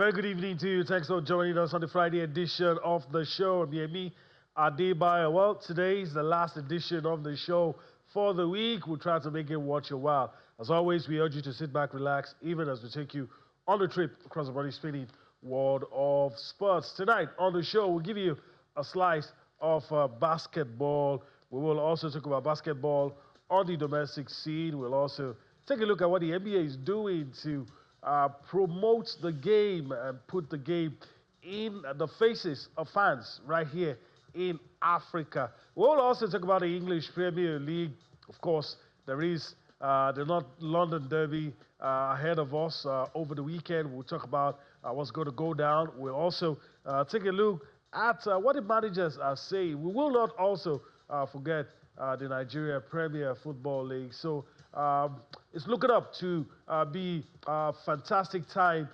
very good evening to you. Thanks for joining us on the Friday edition of the show. Me, Adebayo. Well, today is the last edition of the show for the week. We'll try to make it worth your while. As always, we urge you to sit back, relax, even as we take you on the trip across the body spinning world of sports. Tonight on the show, we'll give you a slice of basketball. We will also talk about basketball on the domestic scene. We'll also take a look at what the NBA is doing to promote the game and put the game in the faces of fans right here in Africa. We'll also talk about the English Premier League. Of course, there is the North London Derby ahead of us over the weekend. We'll talk about what's going to go down. We'll also take a look at what the managers are saying. We will not also forget the Nigeria Premier Football League. So it's looking up to be a fantastic time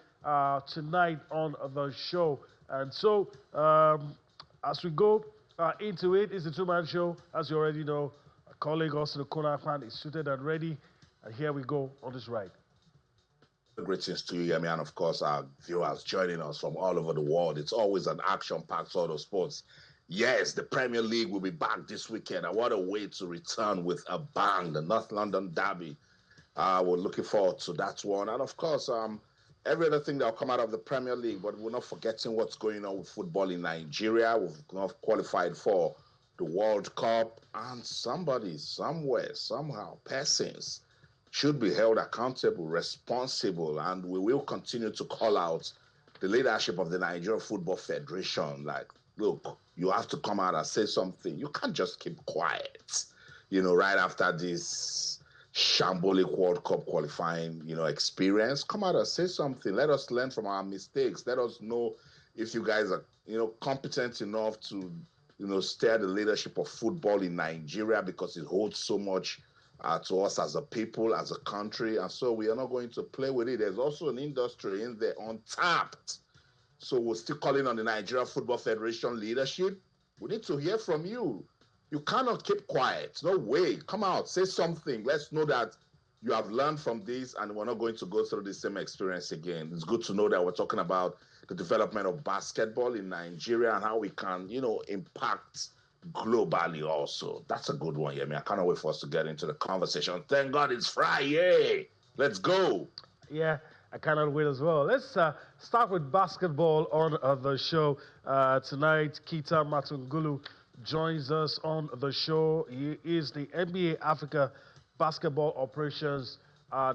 tonight on the show. And so as we go into it, it's a two-man show. As you already know, a colleague also the corner fan is suited and ready. And here we go on this ride. Greetings to you, Yemi, and of course our viewers joining us from all over the world. It's always an action-packed sort of sports. Yes, the Premier League will be back this weekend, and what a way to return with a bang, the North London Derby. We're looking forward to that one. And of course, every other thing that will come out of the Premier League, but we're not forgetting what's going on with football in Nigeria. We've not qualified for the World Cup, and somebody, somewhere, somehow, persons should be held accountable, responsible, and we will continue to call out the leadership of the Nigeria Football Federation. Like, look, you have to come out and say something. You can't just keep quiet, right after this shambolic World Cup qualifying, experience. Come out and say something. Let us learn from our mistakes. Let us know if you guys are, competent enough to, steer the leadership of football in Nigeria, because it holds so much to us as a people, as a country. And so we are not going to play with it. There's also an industry in there untapped. So we're still calling on the Nigeria Football Federation leadership. We need to hear from you. You cannot keep quiet. No way. Come out, say something. Let's know that you have learned from this and we're not going to go through the same experience again. It's good to know that we're talking about the development of basketball in Nigeria and how we can, impact globally also. That's a good one, Yemi. I cannot wait for us to get into the conversation. Thank God it's Friday. Let's go. Yeah, I cannot wait as well. Let's start with basketball on the show. Tonight, Kita Matungulu joins us on the show. He is the NBA Africa Basketball Operations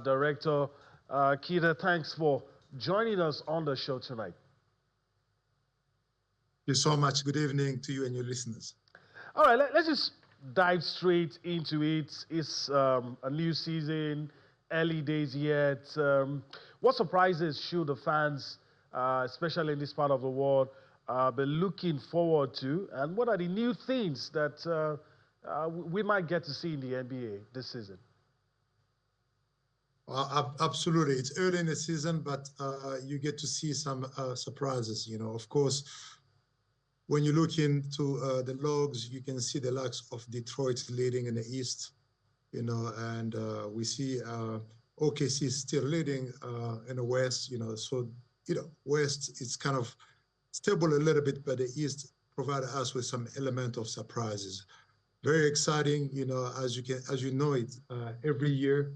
Director. Kita, thanks for joining us on the show tonight. Thank you so much. Good evening to you and your listeners. All right, let's just dive straight into it. It's a new season, early days yet. What surprises should the fans, especially in this part of the world, be looking forward to? And what are the new things that we might get to see in the NBA this season? Absolutely. It's early in the season, but you get to see some surprises. Of course, when you look into the logs, you can see the likes of Detroit leading in the East, and we see OKC still leading in the West, so, West is kind of stable a little bit, but the East provided us with some element of surprises. Very exciting, as you know it, every year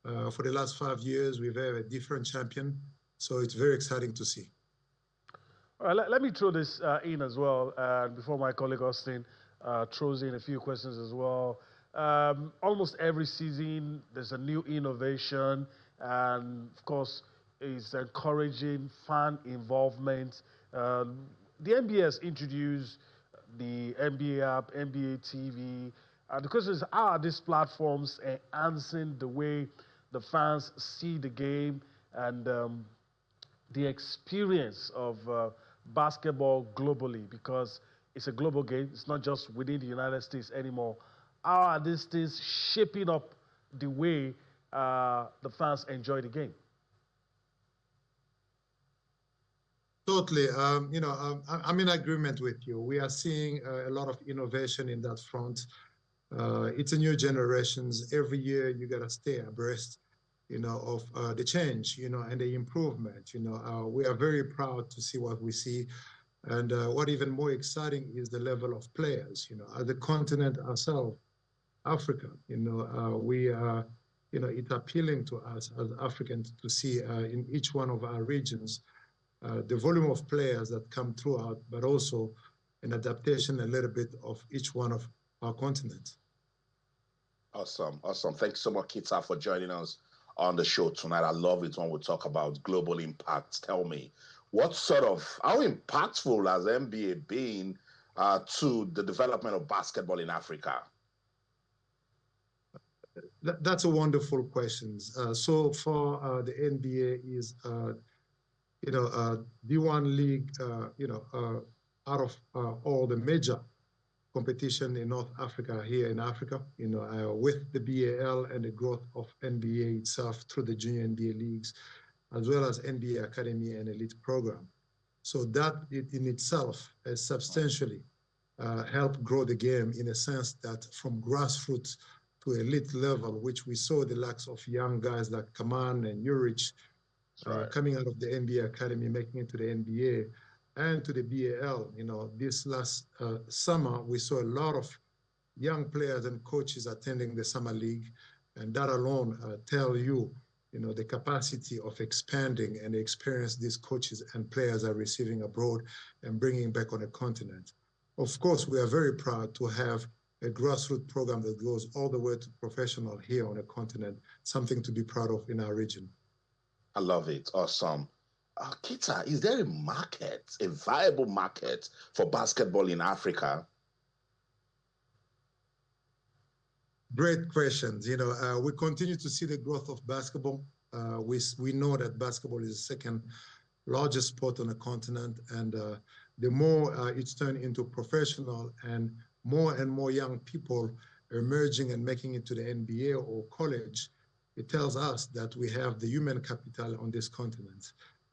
for the last 5 years, we've had a different champion. So it's very exciting to see. All right, let me throw this in as well, before my colleague Austin throws in a few questions as well. Almost every season, there's a new innovation, and of course, it's encouraging fan involvement. The NBA has introduced the NBA app, NBA TV. The question is, how are these platforms enhancing the way the fans see the game and the experience of basketball globally? Because it's a global game. It's not just within the United States anymore. How are these things shaping up the way the fans enjoy the game? Totally. I'm in agreement with you. We are seeing a lot of innovation in that front. It's a new generations. Every year you got to stay abreast. of the change, and the improvement. We are very proud to see what we see. And what even more exciting is the level of players, as the continent ourselves, Africa, we are, it's appealing to us as Africans to see in each one of our regions the volume of players that come throughout, but also an adaptation a little bit of each one of our continents. Awesome. Thanks so much, Kita, for joining us on the show tonight. I love it when we talk about global impacts. Tell me, how impactful has NBA been to the development of basketball in Africa? That's a wonderful question. So far, the NBA is, D1 league, out of all the major competition in North Africa, here in Africa, with the BAL and the growth of NBA itself through the junior NBA leagues, as well as NBA Academy and Elite program. So that in itself has substantially helped grow the game in a sense that from grassroots to elite level, which we saw the likes of young guys like Kaman and Urich coming out of the NBA Academy, making it to the NBA and to the BAL. This last summer, we saw a lot of young players and coaches attending the Summer League, and that alone tell you, the capacity of expanding and the experience these coaches and players are receiving abroad and bringing back on the continent. Of course, we are very proud to have a grassroots program that goes all the way to professional here on the continent, something to be proud of in our region. I love it. Awesome. Kita, is there a viable market for basketball in Africa? Great questions. We continue to see the growth of basketball. We know that basketball is the second largest sport on the continent, and the more it's turned into professional and more young people emerging and making it to the NBA or college, it tells us that we have the human capital on this continent.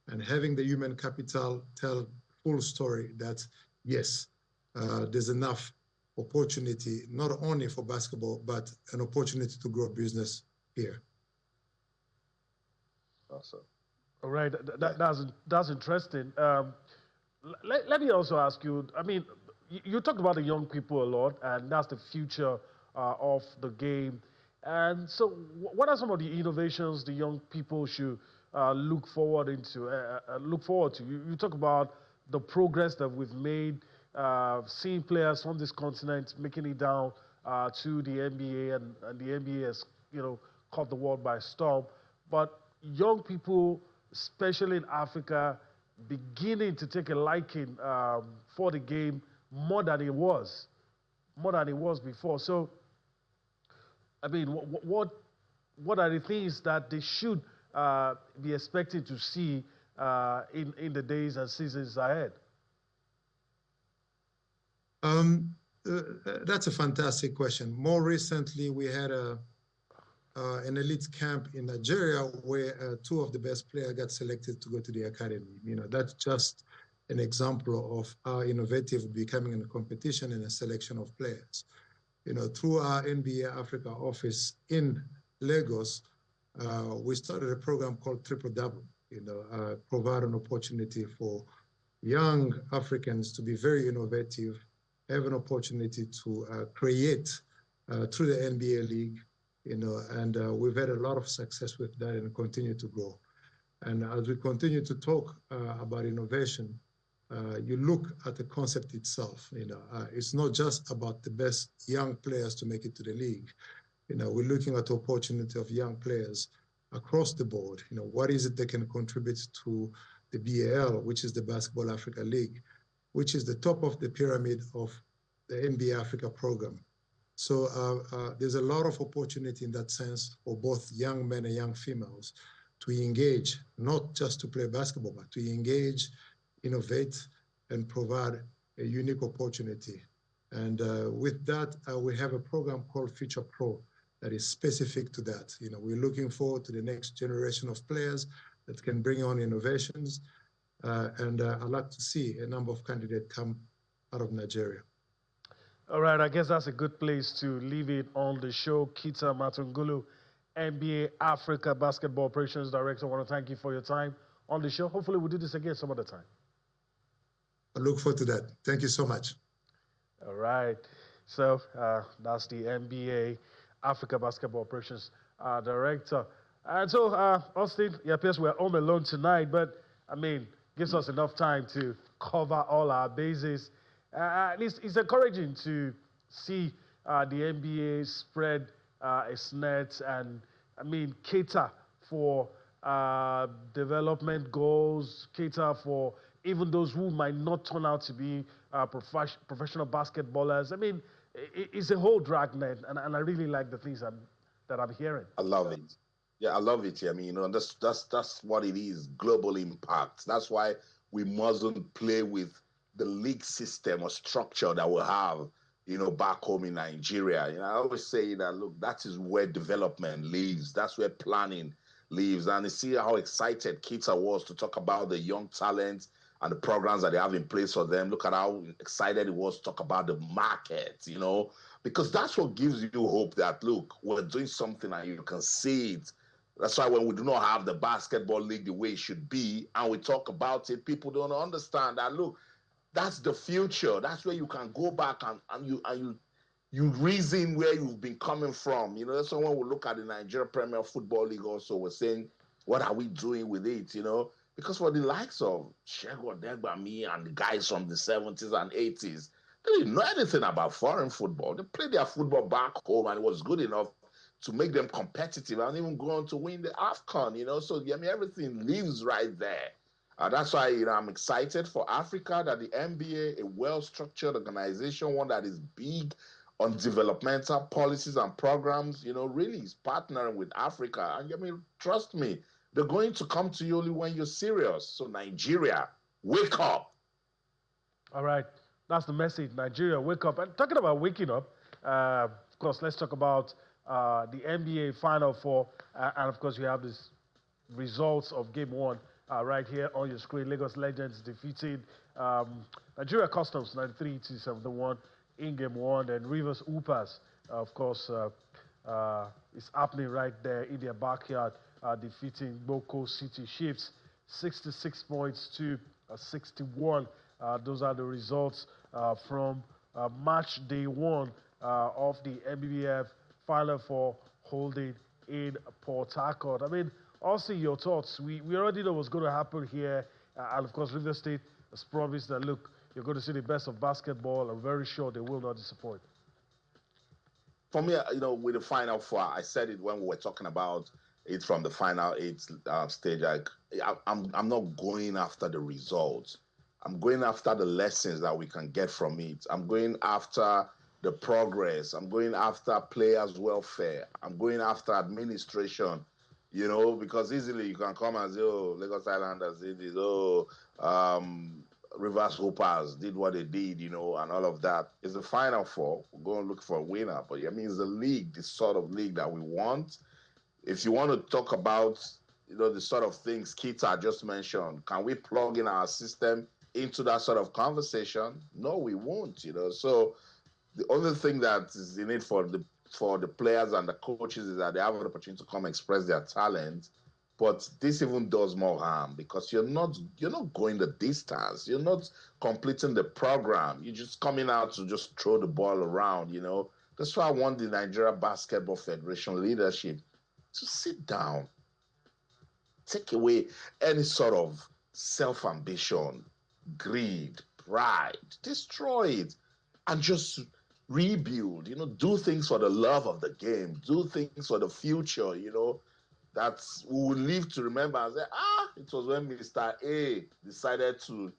And having the human capital tell full story that, yes, there's enough opportunity, not only for basketball, but an opportunity to grow business here. Awesome. All right, that's interesting. Let me also ask you, I mean, you talked about the young people a lot, and that's the future of the game. And so what are some of the innovations the young people should look forward to? You talk about the progress that we've made, seeing players from this continent making it down to the NBA, and the NBA has, caught the world by storm. But young people, especially in Africa, beginning to take a liking for the game more than it was before. So, I mean, what are the things that they should be expected to see in the days and seasons ahead? That's a fantastic question. More recently, we had an elite camp in Nigeria where two of the best players got selected to go to the academy. That's just an example of how innovative becoming in a competition and a selection of players. Through our NBA Africa office in Lagos, we started a program called Triple Double, provide an opportunity for young Africans to be very innovative, have an opportunity to create through the NBA League, and we've had a lot of success with that and continue to grow. And as we continue to talk about innovation, you look at the concept itself. It's not just about the best young players to make it to the league. We're looking at the opportunity of young players across the board. What is it they can contribute to the BAL, which is the Basketball Africa League, which is the top of the pyramid of the NBA Africa program. So there's a lot of opportunity in that sense for both young men and young females to engage, not just to play basketball, but to engage, innovate, and provide a unique opportunity. And with that, we have a program called Future Pro that is specific to that. We're looking forward to the next generation of players that can bring on innovations. And I'd like to see a number of candidates come out of Nigeria. All right, I guess that's a good place to leave it on the show. Kita Matungulu, NBA Africa Basketball Operations Director. I want to thank you for your time on the show. Hopefully, we'll do this again some other time. I look forward to that. Thank you so much. All right. So that's the NBA Africa Basketball Operations Director. And so, Austin, it appears we're home alone tonight, but I mean, gives us enough time to cover all our bases. At least it's encouraging to see the NBA spread its net and, I mean, cater for development goals, cater for even those who might not turn out to be professional basketballers. I mean, it's a whole dragnet, and I really like the things that I'm hearing. I love it. Yeah, I love it. I mean, that's what it is. Global impact. That's why we mustn't play with the league system or structure that we have, back home in Nigeria. I always say that, look, that is where development lives. That's where planning lives. And you see how excited Kita was to talk about the young talent and the programs that they have in place for them. Look at how excited he was to talk about the market, because that's what gives you hope that, look, we're doing something and you can see it. That's why when we do not have the basketball league the way it should be, and we talk about it, people don't understand that, look, that's the future. That's where you can go back and you reason where you've been coming from. That's why when we look at the Nigeria Premier Football League also, we're saying, what are we doing with it, Because for the likes of Shego Degbami and the guys from the 70s and 80s, they didn't know anything about foreign football. They played their football back home and it was good enough to make them competitive and even go on to win the AFCON, So, I mean, everything lives right there. That's why, I'm excited for Africa that the NBA, a well-structured organization, one that is big on developmental policies and programs, really is partnering with Africa. And, I mean, trust me, they're going to come to you only when you're serious. So, Nigeria, wake up. All right. That's the message. Nigeria, wake up. And talking about waking up, of course, let's talk about the NBA Final Four. And, of course, we have these results of Game 1 right here on your screen. Lagos Legends defeated Nigeria Customs 93-71 in Game 1. And Rivers Upas, of course, is happening right there in their backyard, defeating Boko City Chiefs 66 points to 61. Those are the results from match day 1 of the NBBF Final Four holding in Port Harcourt. I mean, also your thoughts. We already know what's going to happen here. And of course, River State has promised that, look, you're going to see the best of basketball. I'm very sure they will not disappoint. For me, with the Final Four, I said it when we were talking about it from the Final 8 stage. I'm not going after the results. I'm going after the lessons that we can get from it. I'm going after the progress. I'm going after players' welfare. I'm going after administration, because easily you can come and say, oh, Lagos Islanders did this, Rivers Hoopers did what they did, and all of that. It's the Final Four. We're going to look for a winner. But I mean, it's the league, the sort of league that we want. If you want to talk about, the sort of things Kita just mentioned, can we plug in our system into that sort of conversation? No, we won't, So the only thing that is in it for the players and the coaches is that they have an opportunity to come express their talent. But this even does more harm because you're not going the distance. You're not completing the program. You're just coming out to just throw the ball around, That's why I want the Nigeria Basketball Federation leadership to sit down, take away any sort of self-ambition, greed, pride, destroy it, and just rebuild, do things for the love of the game, do things for the future, that we will live to remember and say, it was when Mr. A decided to,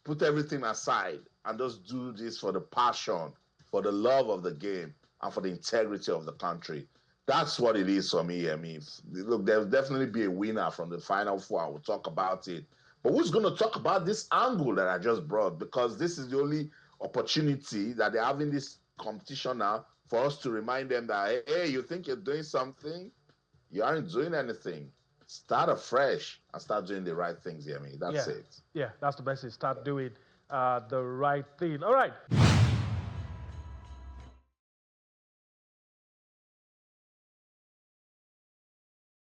put everything aside and just do this for the passion, for the love of the game, and for the integrity of the country. That's what it is for me. I mean, look, there'll definitely be a winner from the Final Four. We'll talk about it. But who's going to talk about this angle that I just brought? Because this is the only opportunity that they have in this competition now for us to remind them that, hey, you think you're doing something? You aren't doing anything. Start afresh and start doing the right things. I mean, that's it. Yeah, that's the message. Start doing the right thing. All right.